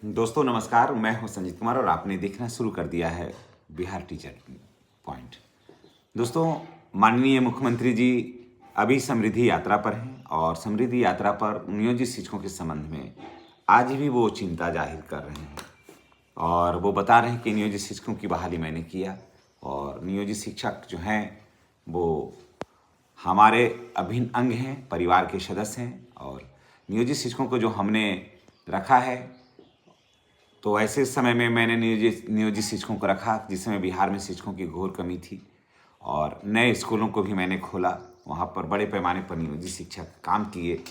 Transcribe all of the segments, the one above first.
दोस्तों नमस्कार, मैं हूं संजीत कुमार और आपने देखना शुरू कर दिया है बिहार टीचर पॉइंट। दोस्तों, माननीय मुख्यमंत्री जी अभी समृद्धि यात्रा पर हैं और समृद्धि यात्रा पर नियोजित शिक्षकों के संबंध में आज भी वो चिंता जाहिर कर रहे हैं और वो बता रहे हैं कि नियोजित शिक्षकों की बहाली मैंने किया और नियोजित शिक्षक जो हैं वो हमारे अभिन्न अंग हैं, परिवार के सदस्य हैं और नियोजित शिक्षकों को जो हमने रखा है तो ऐसे समय में मैंने नियोजित शिक्षकों को रखा जिस समय बिहार में शिक्षकों की घोर कमी थी और नए स्कूलों को भी मैंने खोला। वहाँ पर बड़े पैमाने पर नियोजित शिक्षक काम किए।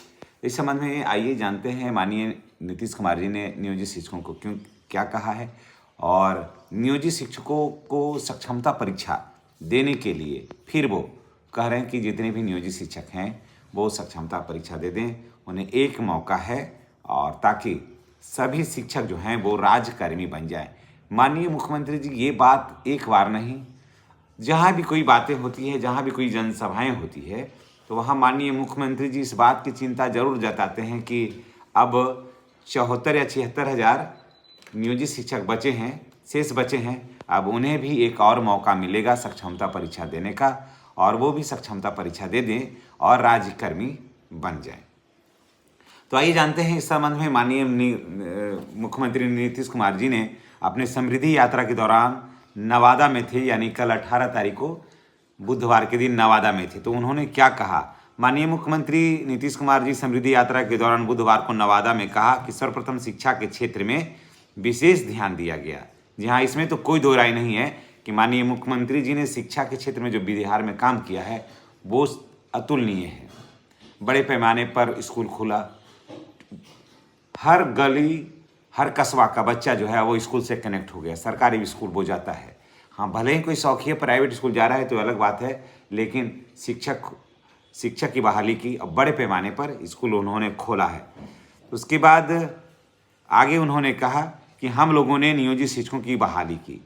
इस संबंध में आइए जानते हैं माननीय नीतीश कुमार जी ने नियोजित शिक्षकों को क्या कहा है और नियोजित शिक्षकों को सक्षमता परीक्षा देने के लिए फिर वो कह रहे हैं कि जितने भी नियोजित शिक्षक हैं वो सक्षमता परीक्षा दे दें, उन्हें एक मौका है और ताकि सभी शिक्षक जो हैं वो राजकर्मी बन जाएं। माननीय मुख्यमंत्री जी ये बात एक बार नहीं, जहाँ भी कोई बातें होती है, जहाँ भी कोई जनसभाएं होती है तो वहाँ माननीय मुख्यमंत्री जी इस बात की चिंता जरूर जताते हैं कि अब 74 या 76 हज़ार नियोजित शिक्षक बचे हैं, शेष बचे हैं। अब उन्हें भी एक और मौका मिलेगा सक्षमता परीक्षा देने का और वो भी सक्षमता परीक्षा दे दें और राज्यकर्मी बन जाएं। तो आइए जानते हैं इस संबंध में माननीय मुख्यमंत्री नीतीश कुमार जी ने अपने समृद्धि यात्रा के दौरान नवादा में थे, यानी कल 18 तारीख को बुधवार के दिन नवादा में थे, तो उन्होंने क्या कहा। माननीय मुख्यमंत्री नीतीश कुमार जी समृद्धि यात्रा के दौरान बुधवार को नवादा में कहा कि सर्वप्रथम शिक्षा के क्षेत्र में विशेष ध्यान दिया गया। जी हाँ, इसमें तो कोई दो राय नहीं है कि माननीय मुख्यमंत्री जी ने शिक्षा के क्षेत्र में जो बिहार में काम किया है वो अतुलनीय है। बड़े पैमाने पर स्कूल खुला, हर गली हर कस्बा का बच्चा जो है वो स्कूल से कनेक्ट हो गया। सरकारी स्कूल वो जाता है, हाँ भले ही कोई शौकिया प्राइवेट स्कूल जा रहा है तो अलग बात है, लेकिन शिक्षक की बहाली की और बड़े पैमाने पर स्कूल उन्होंने खोला है। उसके बाद आगे उन्होंने कहा कि हम लोगों ने नियोजित शिक्षकों की बहाली की,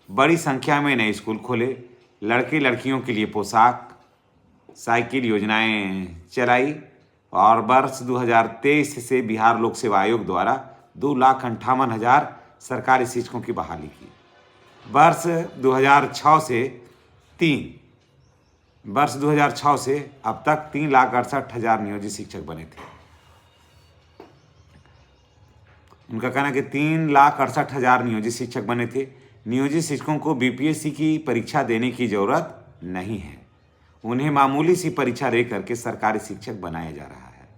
बड़ी संख्या में नए स्कूल खोले, लड़के लड़कियों के लिए पोशाक साइकिल योजनाएं चलाई और वर्ष 2023 से बिहार लोक सेवा आयोग द्वारा 2,58,000 सरकारी शिक्षकों की बहाली की। वर्ष 2006 से अब तक 3,68,000 नियोजित शिक्षक बने थे। उनका कहना है कि 3,68,000 नियोजित शिक्षक बने थे। नियोजित शिक्षकों को बीपीएससी की परीक्षा देने की जरूरत नहीं है, उन्हें मामूली सी परीक्षा दे करके सरकारी शिक्षक बनाया जा रहा है।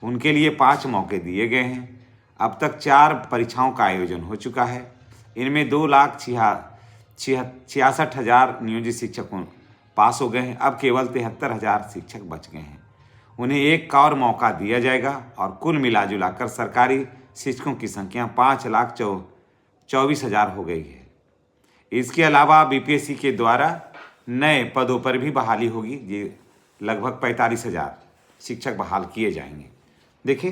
उनके लिए 5 मौके दिए गए हैं। अब तक 4 परीक्षाओं का आयोजन हो चुका है। इनमें 2,66,000 नियोजित शिक्षक पास हो गए हैं। अब केवल 73,000 शिक्षक बच गए हैं। उन्हें एक और मौका दिया जाएगा और कुल मिला जुलाकर सरकारी शिक्षकों की संख्या 5,24,000 हो गई है। इसके अलावा बीपीएससी के द्वारा नए पदों पर भी बहाली होगी। ये लगभग 45,000 शिक्षक बहाल किए जाएंगे। देखिए,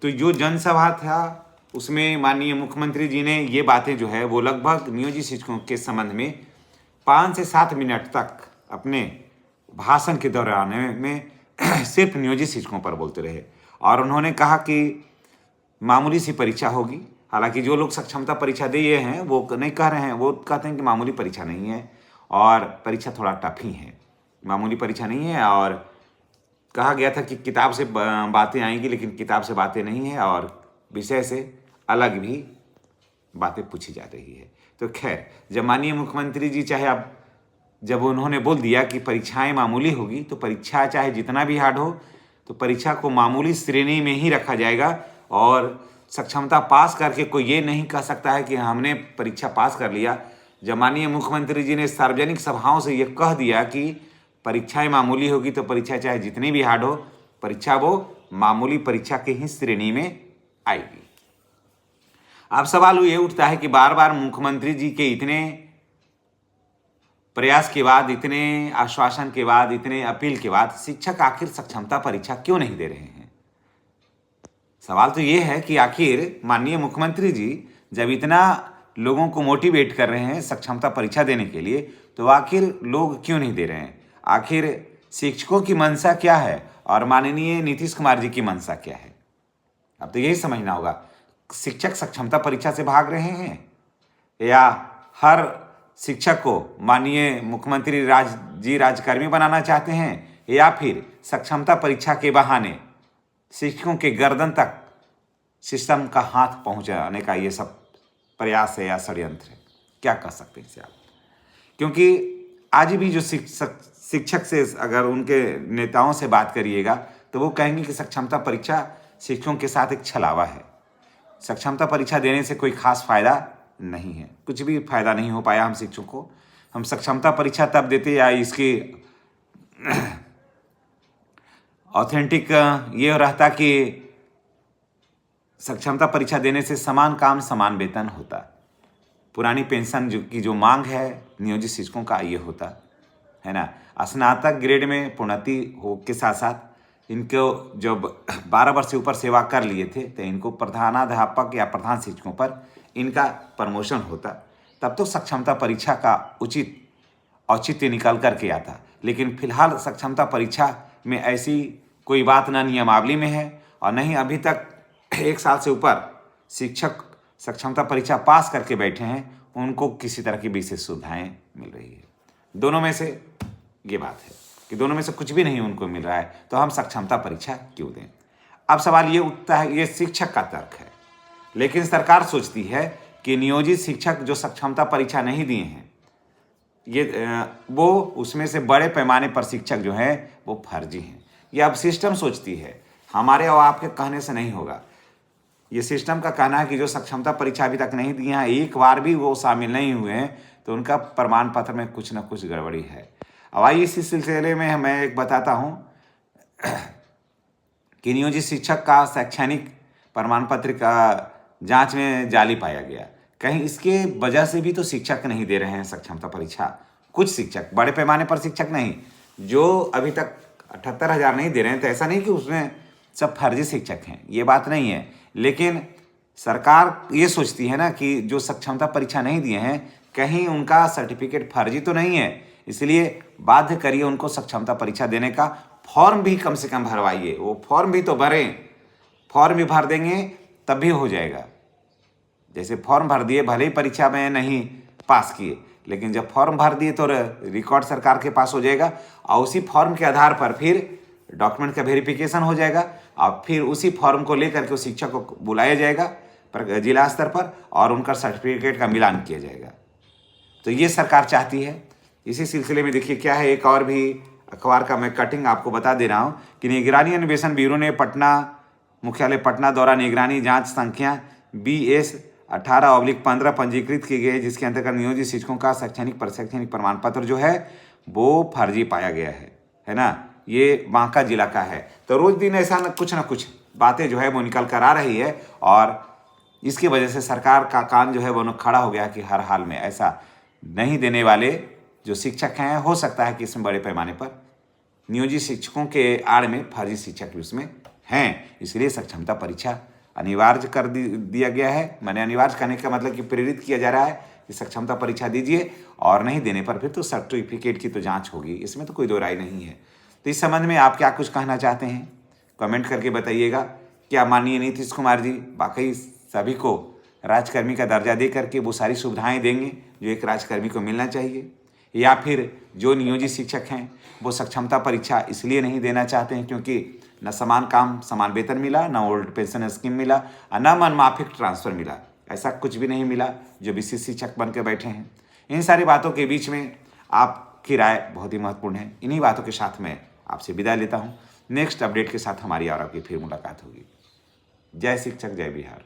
तो जो जनसभा था उसमें माननीय मुख्यमंत्री जी ने ये बातें जो है वो लगभग नियोजित शिक्षकों के संबंध में 5 से 7 मिनट तक अपने भाषण के दौरान में सिर्फ नियोजित शिक्षकों पर बोलते रहे और उन्होंने कहा कि मामूली सी परीक्षा होगी। हालांकि जो लोग सक्षमता परीक्षा दिए हैं वो नहीं कह रहे हैं, वो कहते हैं कि मामूली परीक्षा नहीं है और परीक्षा थोड़ा टफ ही है, मामूली परीक्षा नहीं है। और कहा गया था कि किताब से बातें आएंगी, लेकिन किताब से बातें नहीं है और विषय से अलग भी बातें पूछी जा रही है। तो खैर, जब माननीय मुख्यमंत्री जी जब उन्होंने बोल दिया कि परीक्षाएं मामूली होगी तो परीक्षा चाहे जितना भी हार्ड हो तो परीक्षा को मामूली श्रेणी में ही रखा जाएगा और सक्षमता पास करके कोई ये नहीं कह सकता है कि हमने परीक्षा पास कर लिया। जब माननीय मुख्यमंत्री जी ने सार्वजनिक सभाओं से ये कह दिया कि परीक्षाएं मामूली होगी तो परीक्षा चाहे जितनी भी हार्ड हो, परीक्षा वो मामूली परीक्षा की ही श्रेणी में आएगी। अब सवाल ये उठता है कि बार बार मुख्यमंत्री जी के इतने प्रयास के बाद, इतने आश्वासन के बाद, इतने अपील के बाद शिक्षक आखिर सक्षमता परीक्षा क्यों नहीं दे रहे हैं। सवाल तो ये है कि आखिर माननीय मुख्यमंत्री जी जब इतना लोगों को मोटिवेट कर रहे हैं सक्षमता परीक्षा देने के लिए तो आखिर लोग क्यों नहीं दे रहे हैं। आखिर शिक्षकों की मंशा क्या है और माननीय नीतीश कुमार जी की मंशा क्या है। अब तो यही समझना होगा। शिक्षक सक्षमता परीक्षा से भाग रहे हैं या हर शिक्षक को माननीय मुख्यमंत्री राजकर्मी बनाना चाहते हैं या फिर सक्षमता परीक्षा के बहाने शिक्षकों के गर्दन तक सिस्टम का हाथ पहुंचाने का ये सब प्रयास है या षड्यंत्र है। क्या कह सकते हैं इसे आप? क्योंकि आज भी जो शिक्षक से अगर उनके नेताओं से बात करिएगा तो वो कहेंगे कि सक्षमता परीक्षा शिक्षकों के साथ एक छलावा है। सक्षमता परीक्षा देने से कोई खास फायदा नहीं है, कुछ भी फायदा नहीं हो पाया हम शिक्षकों को। हम सक्षमता परीक्षा तब देते या इसकी ऑथेंटिक ये रहता कि सक्षमता परीक्षा देने से समान काम समान वेतन होता। पुरानी पेंशन की जो मांग है नियोजित शिक्षकों का ये होता है ना। स्नातक ग्रेड में प्रोन्नति हो के साथ साथ इनको जब 12 वर्ष से ऊपर सेवा कर लिए थे तो इनको प्रधानाध्यापक या प्रधान शिक्षकों पर इनका प्रमोशन होता। तब तो सक्षमता परीक्षा का उचित औचित्य निकल करके आता। लेकिन फिलहाल सक्षमता परीक्षा में ऐसी कोई बात ना नियमावली में है और नहीं अभी तक 1 साल से ऊपर शिक्षक सक्षमता परीक्षा पास करके बैठे हैं, उनको किसी तरह की विशेष सुविधाएं मिल रही है। दोनों में से ये बात है कि दोनों में से कुछ भी नहीं उनको मिल रहा है, तो हम सक्षमता परीक्षा क्यों दें? अब सवाल ये उठता है, ये शिक्षक का तर्क है, लेकिन सरकार सोचती है कि नियोजित शिक्षक जो सक्षमता परीक्षा नहीं दिए हैं वो उसमें से बड़े पैमाने पर शिक्षक जो हैं वो फर्जी हैं। ये अब सिस्टम सोचती है, हमारे और आपके कहने से नहीं होगा। ये सिस्टम का कहना है कि जो सक्षमता परीक्षा अभी तक नहीं दिए हैं, एक बार भी वो शामिल नहीं हुए हैं, तो उनका प्रमाण पत्र में कुछ ना कुछ गड़बड़ी है। अब आइए इसी सिलसिले में मैं एक बताता हूँ कि नियोजित शिक्षक का शैक्षणिक प्रमाण पत्र का जांच में जाली पाया गया। कहीं इसके वजह से भी तो शिक्षक नहीं दे रहे हैं सक्षमता परीक्षा। कुछ शिक्षक, बड़े पैमाने पर शिक्षक नहीं, जो अभी तक 78,000 नहीं दे रहे हैं, तो ऐसा नहीं कि उसमें सब फर्जी शिक्षक हैं, ये बात नहीं है। लेकिन सरकार ये सोचती है ना कि जो सक्षमता परीक्षा नहीं दिए हैं कहीं उनका सर्टिफिकेट फर्जी तो नहीं है, इसलिए बाध्य करिए उनको सक्षमता परीक्षा देने का। फॉर्म भी कम से कम भरवाइए, वो फॉर्म भी तो भरें। फॉर्म भी भर देंगे तब भी हो जाएगा। जैसे फॉर्म भर दिए, भले ही परीक्षा में नहीं पास किए, लेकिन जब फॉर्म भर दिए तो रिकॉर्ड सरकार के पास हो जाएगा और उसी फॉर्म के आधार पर फिर डॉक्यूमेंट का वेरिफिकेशन हो जाएगा और फिर उसी फॉर्म को लेकर के उस शिक्षक को बुलाया जाएगा जिला स्तर पर और उनका सर्टिफिकेट का मिलान किया जाएगा। तो ये सरकार चाहती है। इसी सिलसिले में देखिए क्या है, एक और भी अखबार का मैं कटिंग आपको बता दे रहा हूँ कि निगरानी अन्वेषण ब्यूरो ने पटना मुख्यालय पटना द्वारा निगरानी जाँच संख्या BS 18/15 पंजीकृत की गई, जिसके अंतर्गत नियोजित शिक्षकों का शैक्षणिक प्रमाण पत्र जो है वो फर्जी पाया गया है ना। ये बांका जिला का है। तो रोज दिन ऐसा ना कुछ बातें जो है वो निकल कर आ रही है और इसकी वजह से सरकार का कान जो है वो खड़ा हो गया कि हर हाल में ऐसा नहीं देने वाले जो शिक्षक हैं, हो सकता है कि इसमें बड़े पैमाने पर नियोजित शिक्षकों के आड़ में फर्जी शिक्षक भी उसमें हैं। इसलिए सक्षमता परीक्षा अनिवार्य कर दिया गया है। मैंने अनिवार्य करने का मतलब कि प्रेरित किया जा रहा है कि सक्षमता परीक्षा दीजिए और नहीं देने पर फिर तो सर्टिफिकेट की तो जाँच होगी, इसमें तो कोई दो राय नहीं है। तो इस संबंध में आप क्या कुछ कहना चाहते हैं, कमेंट करके बताइएगा। क्या माननीय नीतीश कुमार जी वाकई सभी को राजकर्मी का दर्जा दे करके वो सारी सुविधाएं देंगे जो एक राजकर्मी को मिलना चाहिए, या फिर जो नियोजित शिक्षक हैं वो सक्षमता परीक्षा इसलिए नहीं देना चाहते हैं क्योंकि न समान काम समान वेतन मिला, न ओल्ड पेंशन स्कीम मिला, न मनमाफिक ट्रांसफ़र मिला? ऐसा कुछ भी नहीं मिला जो विशिष्ट शिक्षक बन के बैठे हैं। इन सारी बातों के बीच में आपकी राय बहुत ही महत्वपूर्ण है। इन्हीं बातों के साथ मैं आपसे विदा लेता हूँ। नेक्स्ट अपडेट के साथ हमारी और आपकी फिर मुलाकात होगी। जय शिक्षक, जय बिहार।